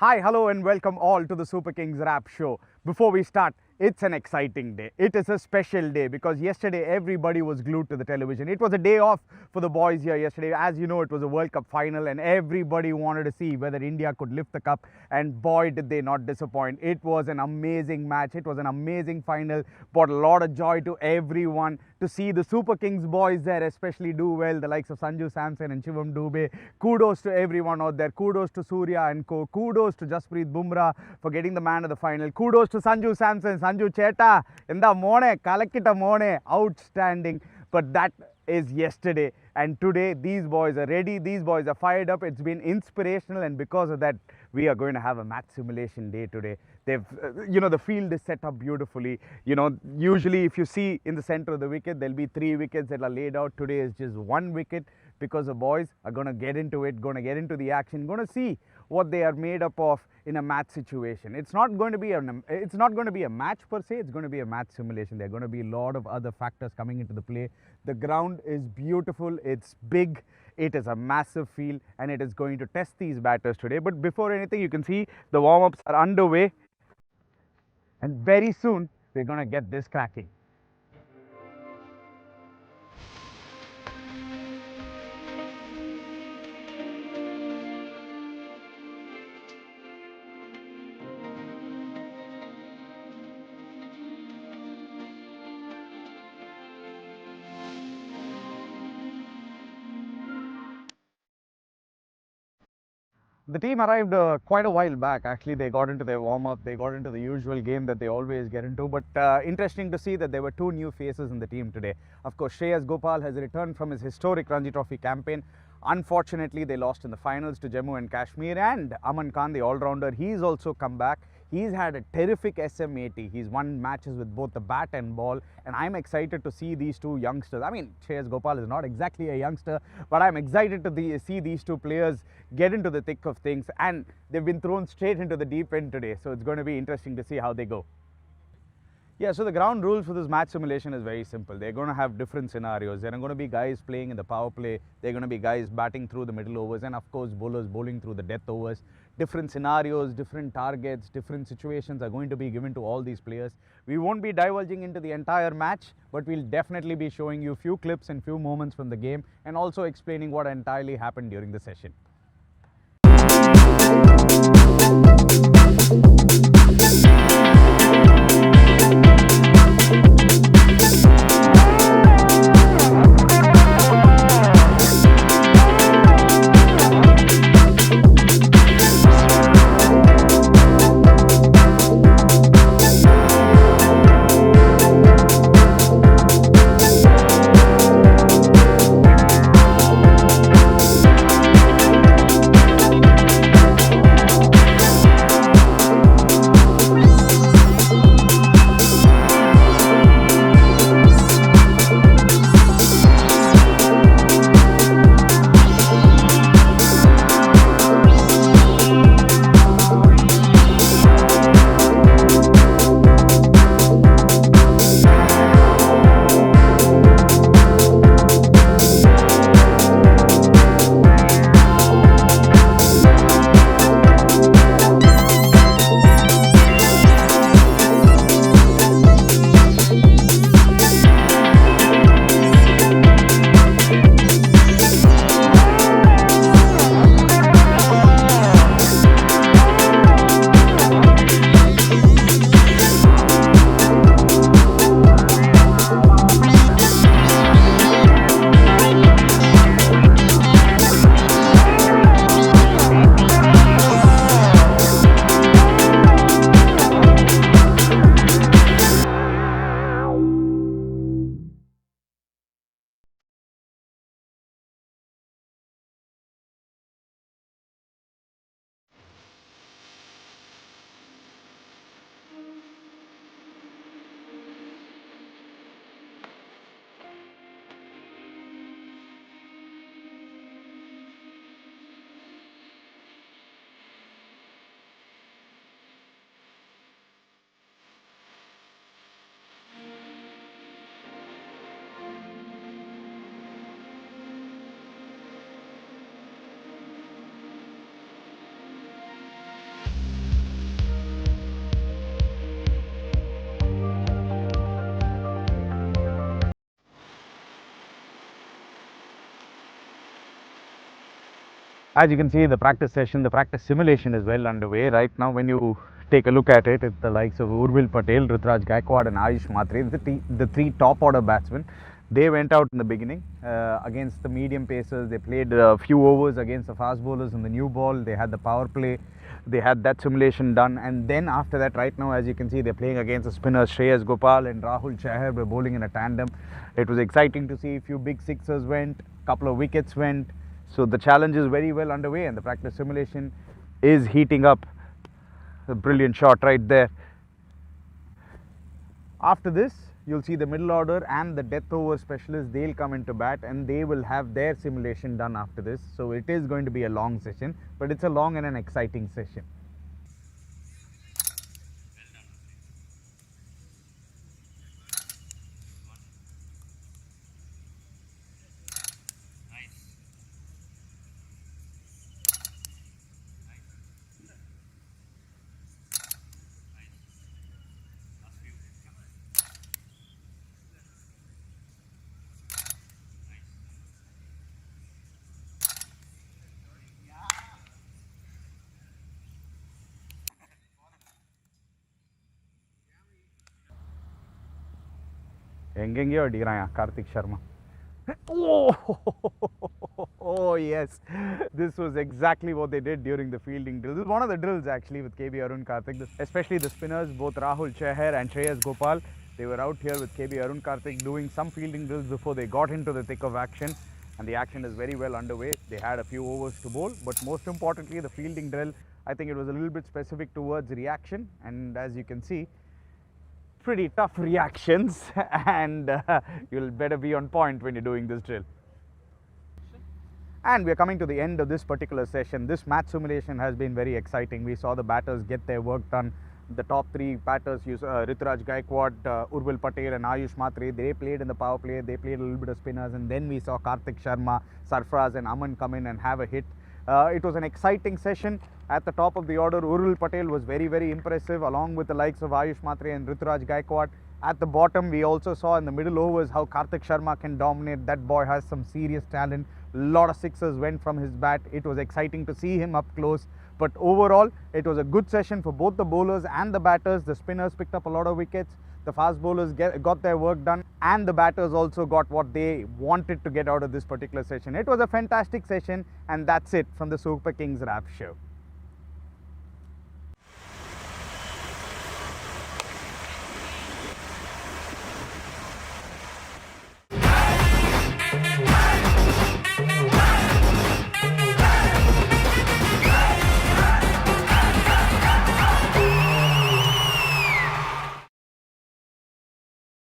Hi, hello, and welcome all to the Super Kings Rap Show. Before we start, it's an exciting day. It is a special day because yesterday everybody was glued to the television. It was a day off for the boys here yesterday. As you know, it was a World Cup final and everybody wanted to see whether India could lift the cup, and boy did they not disappoint. It was an amazing match. It was an amazing final. Brought a lot of joy to everyone to see the Super Kings boys there especially do well, the likes of Sanju Samson and Shivam Dubey. Kudos to everyone out there. Kudos to Surya and co. Kudos to Jasprit Bumrah for getting the man of the final. Kudos to Sanju Samson. Sanju Cheta in the morning, Kalakita morning, outstanding. But that is yesterday, and today these boys are ready. These boys are fired up. It's been inspirational, and because of that, we are going to have a match simulation day today. They've, the field is set up beautifully. Usually if you see in the center of the wicket, there'll be 3 wickets that are laid out. Today is just 1 wicket because the boys are going to get into it, going to get into the action, going to see what they are made up of in a match situation. It's not going to be a match per se. It's going to be a match simulation. There are going to be a lot of other factors coming into the play. The ground is beautiful. It's big. It is a massive field, and it is going to test these batters today. But before anything, you can see the warm-ups are underway, and very soon we're going to get this cracking. The team arrived quite a while back. Actually, they got into their warm-up. They got into the usual game that they always get into. But interesting to see that there were 2 new faces in the team today. Of course, Shreyas Gopal has returned from his historic Ranji Trophy campaign. Unfortunately, they lost in the finals to Jammu and Kashmir. And Aman Khan, the all-rounder, he's also come back. He's had a terrific SM80. He's won matches with both the bat and ball, and I'm excited to see these 2 youngsters. I mean, Shreyas Gopal is not exactly a youngster, but I'm excited to see these 2 players get into the thick of things, and they've been thrown straight into the deep end today, so it's going to be interesting to see how they go. Yeah, so the ground rules for this match simulation is very simple. They're going to have different scenarios. There are going to be guys playing in the power play. There are going to be guys batting through the middle overs, and of course bowlers bowling through the death overs. Different scenarios, different targets, different situations are going to be given to all these players. We won't be divulging into the entire match, but we'll definitely be showing you few clips and few moments from the game, and also explaining what entirely happened during the session. As you can see, the practice session, the practice simulation is well underway right now. When you take a look at it, it's the likes of Urvil Patel, Rutraj Gaikwad and Ayush Matre, the three top order batsmen. They went out in the beginning against the medium pacers. They played a few overs against the fast bowlers in the new ball. They had the power play. They had that simulation done, and then after that, right now, as you can see, they're playing against the spinners Shreyas Gopal and Rahul Chahar. Were bowling in a tandem. It was exciting to see. A few big sixers went, couple of wickets went. So the challenge is very well underway, and the practice simulation is heating up. A brilliant shot right there. After this, you'll see the middle order and the death over specialists. They'll come into bat and they will have their simulation done after this. So it is going to be a long session, but it's a long and an exciting session. எங்கெங்கேயோ அடிக்கிறான் Karthik Sharma. Oh yes, this was exactly what they did during the fielding drill. This is one of the drills actually with KB Arun Karthik, especially the spinners, both Rahul Chahar and Shreyas Gopal. They were out here with KB Arun Karthik doing some fielding drills before they got into the thick of action, and the action is very well underway. They had a few overs to bowl, but most importantly, the fielding drill, I think it was a little bit specific towards reaction, and as you can see, pretty tough reactions, and you'll better be on point when you're doing this drill. And we are coming to the end of this particular session. This match simulation has been very exciting. We saw the batters get their work done. The top three batters, Rutraj Gaikwad, Urvil Patel and Ayush Matre, they played in the power play. They played a little bit of spinners, and then we saw Karthik Sharma, Sarfraz and Aman come in and have a hit. It was an exciting session. At the top of the order, Urvil Patel was very, very impressive, along with the likes of Ayush Matre and Rutraj Gaikwad. At the bottom, we also saw in the middle overs how Karthik Sharma can dominate. That boy has some serious talent. A lot of sixers went from his bat. It was exciting to see him up close. But overall, it was a good session for both the bowlers and the batters. The spinners picked up a lot of wickets. The fast bowlers got their work done, and the batters also got what they wanted to get out of this particular session. It was a fantastic session, and that's it from the Super Kings Wrap Show.